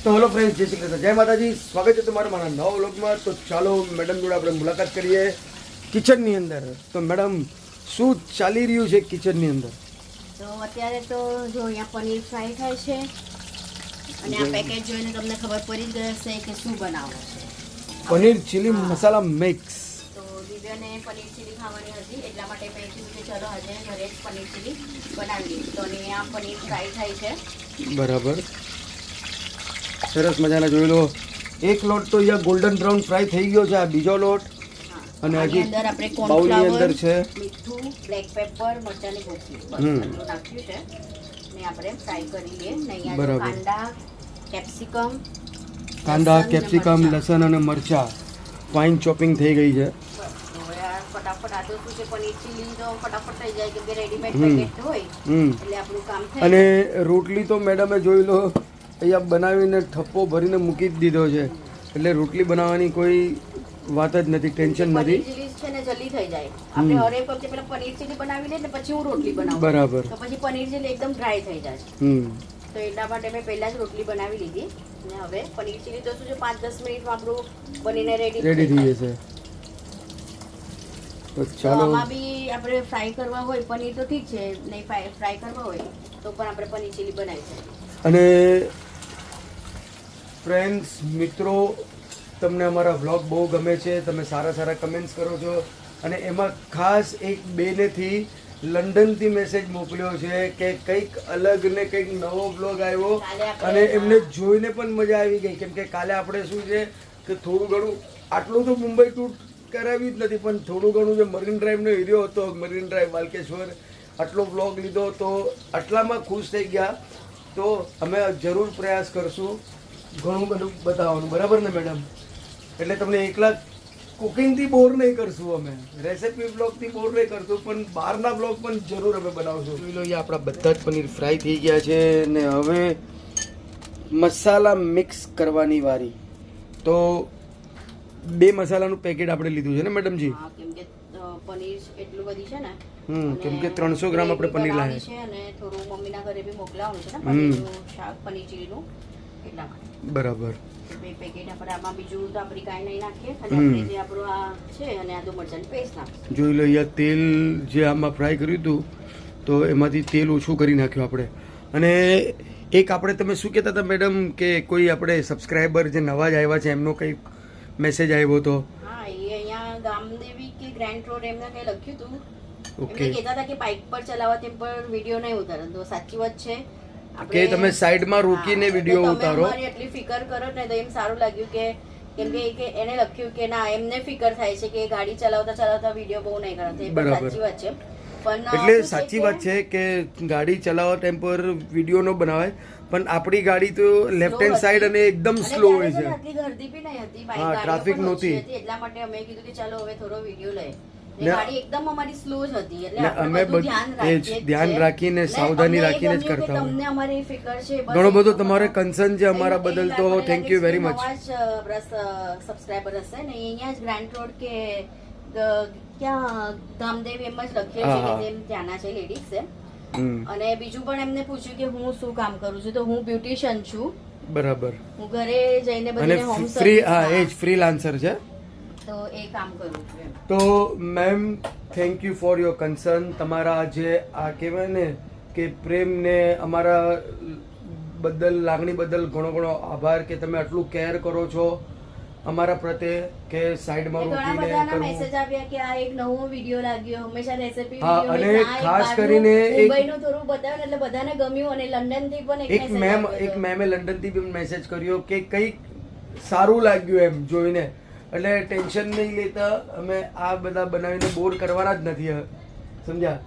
તો hello friends, જય શ્રી કૃષ્ણ, જય માતાજી. સ્વાગત છે તમારું મારા નવા વ્લોગમાં. તો ચાલો મેડમ જોડે આપણે મુલાકાત કરીએ કિચનની અંદર. તો મેડમ, શું ચાલી રહ્યું છે કિચનની અંદર? તો અત્યારે તો જો અહીંયા પનીર ફ્રાય થાય છે અને આ પેકેટ જોઈને તમને ખબર પડી જ હશે કે શું બનાવવું છે. પનીર ચીલી મસાલા મિક્સ. તો દિવ્યાને પનીર ચીલી ખાવાની હતી, એટલા માટે મેં કીધું કે ચલો આજે ઘરે જ પનીર ચીલી બનાવી દઈશ. તો અહીંયા પનીર ફ્રાય થાય છે. બરાબર, સરસ મજાના જોઈ લો. એક લોટ તો અહીંયા ગોલ્ડન બ્રાઉન ફ્રાય થઈ ગયો છે. આ બીજો લોટ અને આની હજી અંદર આપણે બાઉલની અંદર કોર્નફ્લાવર, છે મીઠું, બ્લેક પેપર, મરચાંની ભૂકી બધું નાખ્યું છે ને આપણે ફ્રાય કરી લઈએ. ને અહીંયા જો બરાબર. કાંદા, કેપ્સિકમ, લસણ અને મરચાં ફાઇન ચોપિંગ થઈ ગઈ છે. હવે આ ફટાફટ આ તો શું છે, પનીર ચીલી તો ફટાફટ થઈ જાય કે રેડીમેડ પેકેટ હોય એટલે આપણું કામ થાય. અને રોટલી તો મેડમે જોઈ લો અહીંયા બનાવીને ઠપ્પો ભરીને મૂકી જ દીધો છે, એટલે રોટલી બનાવવાની કોઈ વાત જ નથી, ટેન્શન નથી. પનીર ચીલી છે ને જલ્દી થઈ જાય. આપણે હરેક વખતે પેલા પનીર ચીલી બનાવી લે ને પછી હું રોટલી બનાવું. બરાબર. તો પછી પનીર ચીલી એકદમ ડ્રાય થઈ જાય. તો એટલા માટે મેં પહેલા જ રોટલી બનાવી લીધી ને હવે પનીર ચીલી તો શું છે 5-10 મિનિટમાં આપણું બનીને રેડી થઈ જશે. તો તો ચાલો, આમાં બી આપણે ફ્રાય કરવા હોય પનીર તો ઠીક છે, નહીં ફ્રાય કરવા હોય તો પણ આપણે પનીર ચીલી બનાવી શકીએ. અને ફ્રેન્ડ્સ, મિત્રો, તમને અમારા વ્લોગ બહુ ગમે છે, તમે સારા સારા કમેન્ટ્સ કરો છો. અને એમાં ખાસ એક બેનેથી લંડનથી મેસેજ મોકલ્યો છે કે કંઈક અલગ ને કંઈક નવો વ્લોગ આવ્યો અને એમને જોઈને પણ મજા આવી ગઈ. કેમ કે કાલે આપણે શું છે કે થોડું ઘણું, આટલું તો મુંબઈ ટૂર કરાવી જ નથી, પણ થોડું ઘણું જે મરીન ડ્રાઈવનો એરિયો હતો, મરીન ડ્રાઈવ, વાલકેશ્વર, આટલો વ્લોગ લીધો તો આટલામાં ખુશ થઈ ગયા. તો અમે જરૂર પ્રયાસ કરશું ઘણું બધું બતાવવાનું, બરાબર ને મેડમ? એટલે તમને એકલા કુકિંગથી બોર નહીં કરશું, અમે રેસિપી બ્લોગથી બોર નહીં કરશું, પણ બહારના બ્લોગ પણ જરૂર અમે બનાવશું. જોઈ લો, અહીંયા આપણા બધા જ પનીર ફ્રાય થઈ ગયા છે ને હવે મસાલા મિક્સ કરવાની વારી. તો 2 મસાલાનું પેકેટ આપણે લીધું છે ને મેડમજી? હા, કેમ કે પનીર એટલું બધી છે ને, કેમ કે 300 ગ્રામ આપણે પનીર લાવ્યા છે અને થોડું મમ્મીના ઘરે બી મોકલાવવાનું છે ને પનીરનું શાક, પનીર ચીલીનું, એટલા માટે. બરાબર. 2 પેકેટ આપણે આમાં બીજું તો આપણે કાંઈ નહીં નાખીએ, ખાલી આપણે જે આપણું આ છે અને આદુ મરચાંની પેસ્ટ નાખીએ. જોઈ લો, અહીંયા તેલ જે આમાં ફ્રાય કર્યું હતું તો એમાંથી તેલ ઓછું કરી નાખ્યું આપણે. અને એક આપણે, તમે શું કહેતા હતા મેડમ કે કોઈ આપણે સબસ્ક્રાઈબર જે નવા જ આવ્યા છે એમનો કંઈક મેસેજ આવ્યો હતો? હા, એ અહીંયા ગામદેવી કે ગ્રેન્ડ રોડ એમને કંઈ લખ્યું હતું. ઓકે. એમને કહેતા હતા કે બાઇક પર ચલાવવા તેમ પર વિડીયો નહીં ઉતારો. તો સાચી વાત છે, કે તમે સાઈડમાં રોકીને વિડીયો ઉતારો. તમારી એટલી ફિકર કરો ને તો એમ સારું લાગ્યું કે કેમ કે એને લખ્યું કે ના, એમને ફિકર થાય છે કે ગાડી ચલાવતા ચલાવતા વિડીયો બહુ નહીં કરતો. એ પણ સાચી વાત છે, પણ એટલે સાચી વાત છે કે ગાડી ચલાવવા ટાઈમ પર વિડીયો ન બનાવાય, પણ આપણી ગાડી તો લેફ્ટ હેન્ડ સાઈડ અને એકદમ સ્લો હોય છે. આટલી ગર્દી બી નહીં હતી, બાઇક હા, ટ્રાફિક નહોતી. એટલા માટે અમે કીધું કે ચાલો હવે થોડો વિડીયો લઈએ. ગાડી એકદમ અમારી સ્લો જ હતી, એટલે અમે આપણે બધું ધ્યાન રાખીને સાવધાની રાખીને જ કરતા હોય. તમને અમારી ફિકર છે, ઘણો બધો તમારે કન્સર્ન છે અમારા બદલ, તો thank you very much. Subscriber હશે ને અહીંયા જ ગ્રાન્ડ રોડ કે ક્યાં ગામદેવ એમ જ લખેલું છે કે તેમ ત્યાંના છે, લેડીઝ છે. અને બીજું પણ એમને પૂછ્યું કે હું શું કામ કરું છું, તો હું બ્યુટિશિયન છું. બરાબર. હું ઘરે જઈને અને બધાને હોમ ફ્રી, સર્વિસ, હા, એ જ ફ્રીલાન્સર છે. તો એ કામ કરું છું એમ. તો ma'am, thank you for your concern. તમારા જે આ કહેવાય ને કે પ્રેમને અમારા બદલ, લાગણી બદલ ઘણો ઘણો આભાર કે તમે આટલું કેર કરો છો અમારા પ્રત્યે, કે સાઈડમાં ઘણા રોકીને બધાના કરવું. મેસેજ આવ્યા કે આ એક નવો વિડિયો લાગ્યો, હંમેશા રેસિપી હા, અને ખાસ કરીને મુંબઈનું થોડું બતાવ્યું એટલે બધાને ગમ્યું. અને લંડન થી પણ એક મેમે લંડનથી બી મેસેજ કર્યો કે કંઈક સારું લાગ્યું એમ જોઈને, એટલે ટેન્શન નહીં લેતા, અમે આ બધા બનાવીને બોર કરવાના જ નથી, સમજ્યા?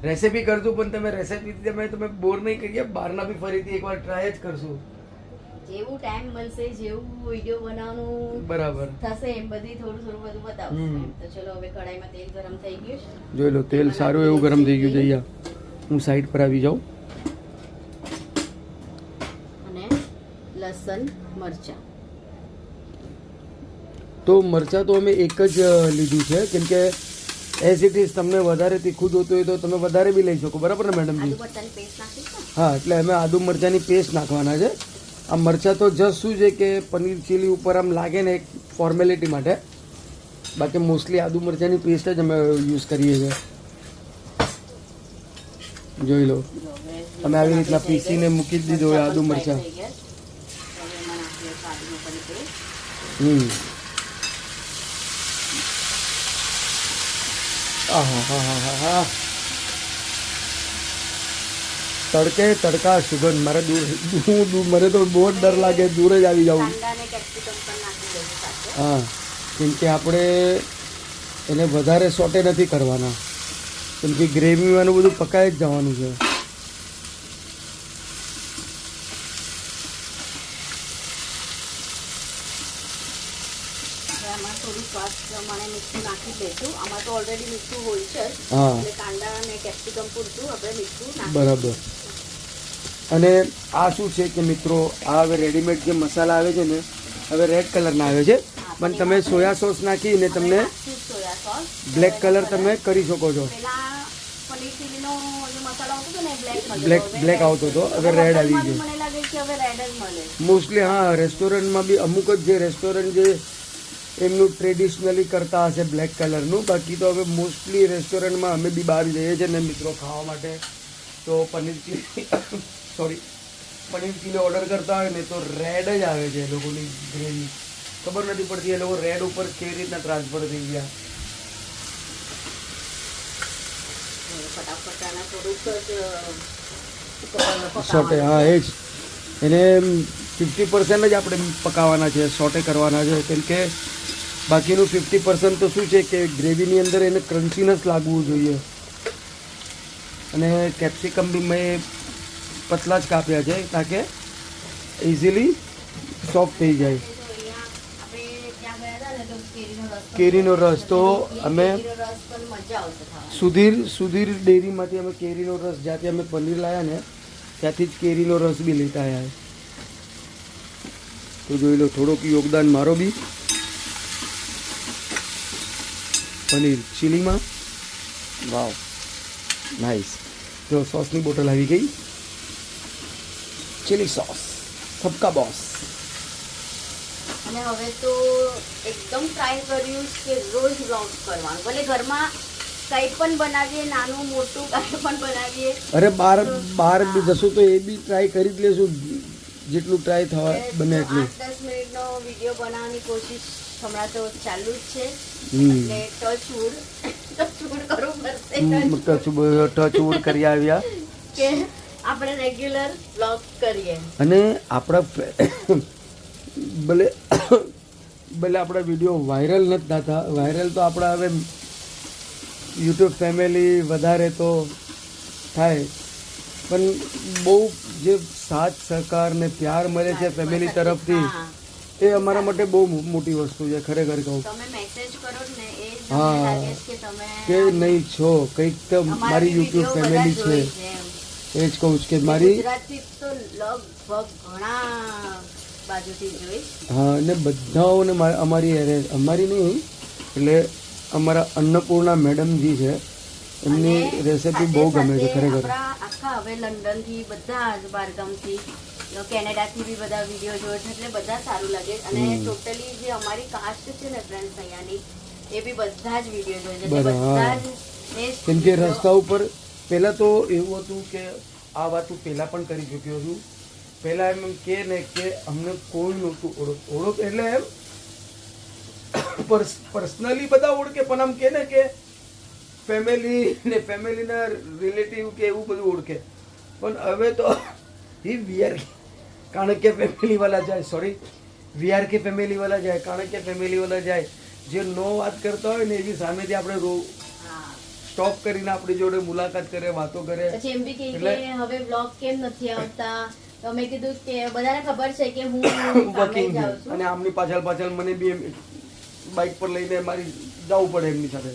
રેસિપી કરશું પણ તમે રેસિપીથી તમે બોર નહીં કરીએ, બહારના બી ફરીથી એકવાર ટ્રાય જ કરશું. જેવું ટાઈમ મળશે, જેવું વિડિયો બનાવવાનું બરાબર થશે એમ બધી થોડું થોડું બધું બતાવશું. તો ચલો હવે કઢાઈમાં તેલ ગરમ થઈ ગયું છે. જોઈ લો, તેલ સારું એવું ગરમ થઈ ગયું છે. અહીંયા હું સાઈડ પર આવી જાઉં. અને લસણ, મરચાં. તો મરચાં તો અમે એક જ લીધું છે, કેમ કે એઝ ઇટ ઇઝ તમને વધારે તીખું જોતું હોય તો તમે વધારે બી લઈ શકો, બરાબર ને મેડમજી? આદુ મરચાંની પેસ્ટ નાખીશ ને? હા, એટલે અમે આદુ મરચાંની પેસ્ટ નાખવાના છે. આ મરચાં તો જસ્ટ શું છે કે પનીર ચીલી ઉપર આમ લાગે ને એક ફોર્મેલિટી માટે, બાકી મોસ્ટલી આદુ મરચાંની પેસ્ટ જ અમે યુઝ કરીએ છીએ. જોઈ લો અમે આવી રીતના પીસીને મૂકી જ દીધું હોય આદુ મરચાં. હા તડકે તડકા સુગંધ મારે મને તો બહુ જ ડર લાગે, દૂર જ આવી જાઉં. હા, કેમ કે આપણે એને વધારે સોટે નથી કરવાના, કેમ કે ગ્રેવીમાં બધું પકાઈ જ જવાનું છે. થોડું સ્વાદ પ્રમાણે મીઠું નાખી દઈશું. આમાં તો ઓલરેડી મીઠું હોય છે, હા, એટલે કાંદા અને કેપ્સિકમ પૂરતું આપણે મીઠું નાખી. બરાબર. અને આ શું છે કે મિત્રો, આ હવે રેડીમેડ જે મસાલા આવે છે ને, હવે રેડ કલરના આવે છે, પણ તમે સોયા સોસ નાખીને તમને બ્લેક કલર તમે કરી શકો છો. બ્લેક આવતો હતો, હવે રેડ આવી ગયો મોસ્ટલી. હા, રેસ્ટોરન્ટમાં બી અમુક જ જે રેસ્ટોરન્ટ જે એમનું ટ્રેડિશનલી કરતા હશે બ્લેક કલરનું, બાકી તો હવે મોસ્ટલી રેસ્ટોરન્ટમાં અમે બી બહાર જઈએ છીએ ને મિત્રો ખાવા માટે, તો પનીર ચીલી ઓર્ડર કરતા હોય ને તો રેડ જ આવે છે એ લોકોની ગ્રેવી. ખબર નથી પડતી એ લોકો રેડ ઉપર કેવી રીતના ટ્રાન્સફર થઈ ગયા. સોટે, હા એ જ, એને 50% જ આપણે પકાવવાના છે, સોટે કરવાના છે, કેમ કે બાકીનું 50% તો શું છે કે ગ્રેવીની અંદર એને ક્રન્ચીનેસ લાગવું જોઈએ. અને કેપ્સિકમ બી મેં પતલા જ કાપ્યા છે તાકે ઇઝીલી સોફ્ટ થઈ જાય. કેરીનો રસ તો અમે સુધીર ડેરીમાંથી અમે કેરીનો રસ જ્યાંથી અમે પનીર લાવ્યા ને ત્યાંથી જ કેરીનો રસ બી લેતા આવ્યા. તો જોઈ લો થોડુંક યોગદાન મારો બી પનીર ચીલીમાં. વાવ, નાઇસ. તો સોસની બોટલ આવી ગઈ, ચીલી સોસ સબકા બોસ. અને હવે તો એકદમ ટ્રાય કર્યું કે રોજ વ્લોગ કરવાનું, ભલે ઘરમાં કંઈ પણ બનાવીએ, નાનું મોટું કંઈ પણ બનાવીએ. અરે બહાર બી જશું તો એ બી ટ્રાય કરી જ લેશું, જેટલું ટ્રાય થવા બને એટલું. 8-10 મિનિટનો વિડીયો બનાવવાની કોશિશ હમણાં તો ચાલુ જ છે, એટલે ટચવુડ કરવું પડશે. ટચવુડ કરી આવ્યા કે આપણે રેગ્યુલર વ્લોગ કરીએ. અને આપણા ભલે આપણા વિડીયો વાયરલ નથી થતા, વાયરલ તો આપણા હવે યુટ્યુબ ફેમિલી વધારે તો થાય, પણ બહુ જે સાથ સહકાર ને પ્યાર મળે છે ફેમિલી તરફથી, એ અમારા માટે બહુ મોટી વસ્તુ છે ખરેખર કહું. તમે મેસેજ કરો ને એ જ હા, લાગે છે કે તમે કે નહીં છો કંઈક તો મારી યુટ્યુબ ફેમિલી છે, એ જ કહું છું કે મારી ગુજરાતી તો લગભગ ઘણા બાજુથી જોઈ. હા, અને બધાઓને અમારી નહીં એટલે અમારા અન્નપૂર્ણા મેડમજી છે, એમની રેસીપી બહુ ગમે છે ખરેખર. આખા હવે લંડન થી બધા જ બહારગામથી કેનેડાથી બી બધા વિડીયો જોવે છે, એટલે બધા સારું લાગે. અને ટોટલી જે અમારી કાસ્ટ છે ને ફ્રેન્ડ્સ અહીંયાની, એ બી બધા જ વિડીયો જોવે છે, એટલે બધા જ. કેમ કે રસ્તા ઉપર પહેલાં તો એવું હતું કે આ વાત હું પહેલાં પણ કરી ચૂક્યો છું. પહેલાં એમ કે ને કે અમને કોઈ નહોતું ઓળખ એટલે એમ પર્સનલી બધા ઓળખે, પણ આમ કે ને કે ફેમિલી ને ફેમિલીના રિલેટિવ કે એવું બધું ઓળખે. પણ હવે તો કારણ કે ફેમિલીવાળા જાય, વીઆર કે ફેમિલીવાળા જાય, કારણ કે ફેમિલીવાળા જાય, જે નો વાત કરતા હોય ને એવી સામેથી આપણે સ્ટોપ કરીને આપણી જોડે મુલાકાત કરે, વાતો કરે. પછી એમ બી કે હવે વ્લોગ કેમ નથી આવતા, તો મેં કીધું કે બધાને ખબર છે કે હું વર્કિંગ છું, અને આમની પાછળ મને બી બાઇક પર લઈને મારી જવું પડે એમની સાથે.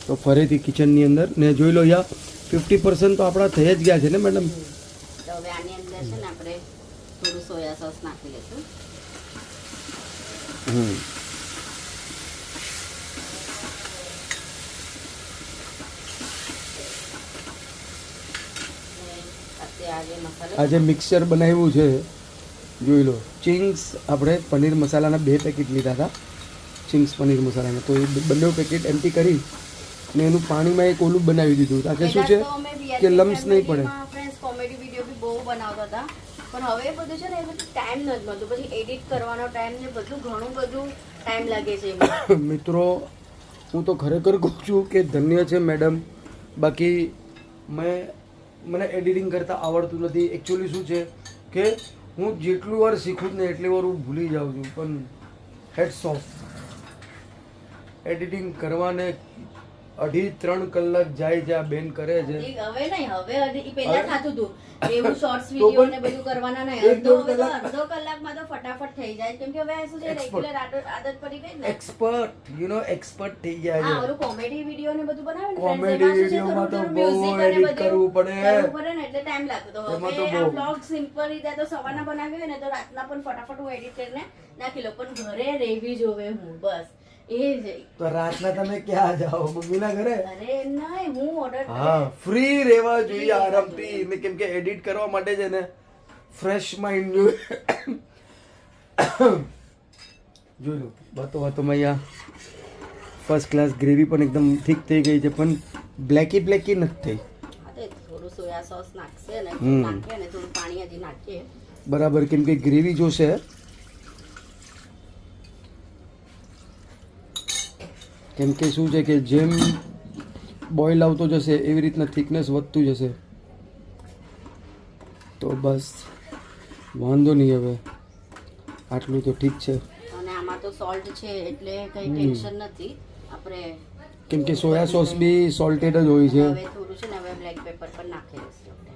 તો ફરીથી કિચનની અંદર ને જોઈ લો યા 50% તો આપણા થઈ જ ગયા છે ને મેડમ. તો હવે આની અંદર છે ને આપણે થોડું સોયા સોસ નાખી લઈશું. અત્યારે આજે મસાલો આજે મિક્સચર બનાવ્યું છે, જોઈ લો. ચિંગ્સ આપણે પનીર મસાલાના 2 પેકેટ લીધા હતા, ચિંગ્સ પનીર મસાલાના. તો એ બંને પેકેટ એમ્પ્ટી કરી ને એનું પાણીમાં એક ઓલું બનાવી દીધું, તાકે શું છે કે લમ્સ નહીં પડે. ફ્રેન્ડ્સ કોમેડી વિડીયો બી બહુ બનાવતા હતા, પણ હવે એ બધું છે ને એ બધું ટાઈમ નથી મળતું, પછી એડિટ કરવાનો ટાઈમ ને બધું ઘણું બધું ટાઈમ લાગે છે એમાં. મિત્રો હું તો ખરેખર કહું છું કે ધન્ય છે મેડમ. બાકી મને એડિટિંગ કરતાં આવડતું નથી. એકચ્યુઅલી શું છે કે હું જેટલું વાર શીખું જ ને એટલી વાર હું ભૂલી જાઉં છું. પણ હેડ્સ ઓફ, એડિટિંગ કરવાને 2.5-3 કલાક જાય છે. આ બેન કરે છે હવે નહીં, હવે પહેલા થતું હતું એવું શોર્ટ્સ વિડીયો ને બધું કરવાના નહીં, અડધો કલાકમાં તો ફટાફટ થઈ જાય, કેમ કે હવે શું છે રેગ્યુલર આદત પડી ગઈ ને. એક્સપર્ટ થઈ ગયા હા, છે. ઓલું કોમેડી વિડીયો ને બધું બનાવે ને કોમેડી વિડીયોમાં તો બહુ એડિટ કરવું પડે ને એટલે ટાઈમ લાગતો. હવે આ બ્લોગ સિમ્પલ રીતે તો સવારના બનાવ્યો હોય ને તો રાતના પણ ફટાફટ હું એડિટ કરીને નાખી લઉં, પણ ઘરે રહેવી જોવે હું, બસ એ જ. તો રાતના તમે ક્યાં જાઓ? મમ્મીના ઘરે? અરે નહીં, હું ઓર્ડર હા, ફ્રી રહેવા જોઈએ આરામથી. ને કેમ કે એડિટ કરવા માટે છે ને ફ્રેશ માઇન્ડ જોઈએ. જોઈ લો, વાતોમાં અહીંયા ફર્સ્ટ ક્લાસ ગ્રેવી પણ એકદમ ઠીક થઈ ગઈ છે, પણ બ્લેકી નથી થઈ. થોડું સોયા સોસ નાખશે ને નાખીએ ને થોડું પાણી હજી નાખીએ બરાબર, કેમ કે ગ્રેવી જોશે. કેમ કે શું છે કે જેમ બોઇલ આવતો જશે એવી રીતના થિકનેસ વધતું જશે. તો બસ વાંધો નહીં, હવે આટલું તો ઠીક છે. અને આમાં તો સોલ્ટ છે એટલે કઈ ટેન્શન નથી. આપણે કેમ કે સોયા સોસ બી સોલ્ટેડ જ હોય છે. હવે થોડું છે ને હવે બ્લેક પેપર પણ નાખી દઈશું આપણે.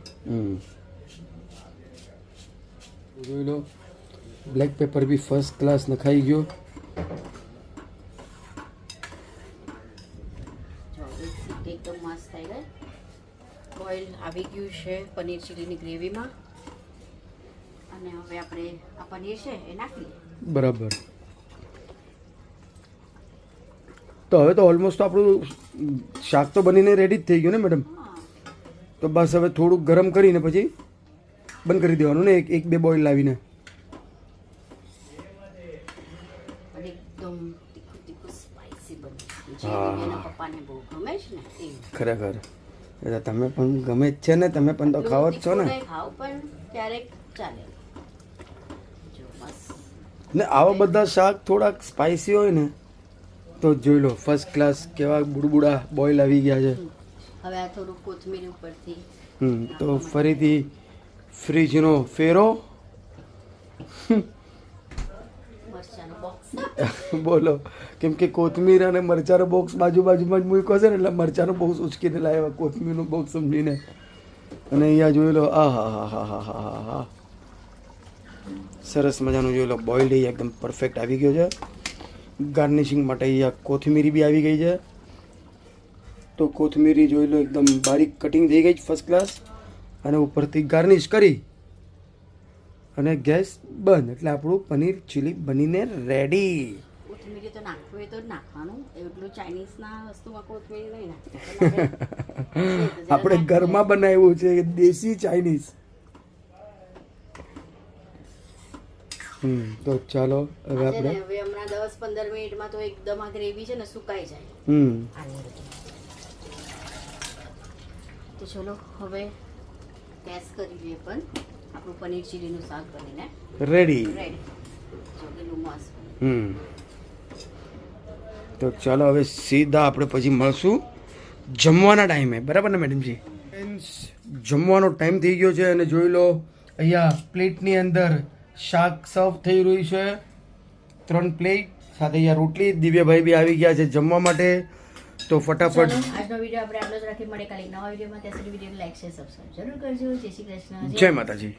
જોઈ લો, બ્લેક પેપર બી ફર્સ્ટ ક્લાસ નખાઈ ગયો. એકદમ મસ્ત થઈ ગઈ. બોઇલ આવી ગયું છે પનીર ચીલીની ગ્રેવીમાં, અને હવે આપણે આ પનીર છે એ નાખી દઈએ. બરાબર. તો હવે તો ઓલમોસ્ટ આપણું શાક તો બનીને રેડી જ થઈ ગયું ને મેડમ? તો બસ હવે થોડુંક ગરમ કરીને પછી બંધ કરી દેવાનું ને, એક બે બોઇલ લાવીને. એકદમ તીખું સ્પાઈસી બને, જે એના પપ્પાને બહુ ગમે છે ને એ. ખરેખર તમે પણ ગમે જ છે ને, તમે પણ તો ખાવ જ છો ને. ખાવ પણ ક્યારેક ચાલે. જો બસ ને આવા બધા શાક થોડાક સ્પાઈસી હોય ને તો જોઈ લો ફર્સ્ટ ક્લાસ કેવા બુડબુડા બોઇલ આવી ગયા છે. હવે આ થોડું કોથમીર ઉપરથી. તો ફરીથી ફ્રીજનો ફેરો. મરચાનો બોક્સ બોલો, કેમ કે કોથમીર અને મરચાનો બોક્સ બાજુમાં જ મૂક્યો છે ને, એટલે મરચાનો બોક્સ ઉચકીને લાવ્યા કોથમીરનો બોક્સ સમજીને. અને અહીંયા જોઈ લો, આ હા સરસ મજાનું જોઈ લો બોઇલ્ડ એકદમ પરફેક્ટ આવી ગયો છે. ગાર્નિશિંગ માટે અહીંયા કોથમીરી બી આવી ગઈ છે. તો કોથમીરી જોઈ લો એકદમ બારીક કટિંગ થઈ ગઈ ફર્સ્ટ ક્લાસ, અને ઉપરથી ગાર્નિશ કરી અને ગેસ બંધ, એટલે આપણું પનીર ચીલી બનીને રેડી. કોથમીર તો નાખવું હોય તો જ નાખવાનું, એટલું ચાઇનીઝના વસ્તુમાં કોથમીર નહીં નાખવાનું. આપણે ઘરમાં બનાવ્યું છે દેશી ચાઇનીઝ. તો ચાલો હવે આપણે હવે હમણાં 10-15 મિનિટમાં તો એકદમ આ ગ્રેવી છે ને સુકાઈ જાય. તો ચલો હવે ગેસ કરી દઈએ, પણ આપણું પનીર ચીલીનું શાક બનીને રેડી. જો કેટલું મસ્ત. તો ચાલો હવે સીધા આપણે પછી મળશું જમવાના ટાઈમે, બરાબર ને મેડમજી? જમવાનો ટાઈમ થઈ ગયો છે અને જોઈ લો અહીંયા પ્લેટની અંદર શાક સર્વ થઈ રહ્યું છે, 3 પ્લેટ સાથે અહીંયા રોટલી. દિવ્યભાઈ બી આવી ગયા છે જમવા માટે. તો ફટાફટ આજનો વિડીયો આપણે આટલો જ રાખી, મળે કાલે નવા વિડીયોમાં. ત્યાં સુધી વિડીયો લાઈક શેર સબસ્ક્રાઇબ જરૂર કરજો. જય શ્રી કૃષ્ણ, જય માતાજી.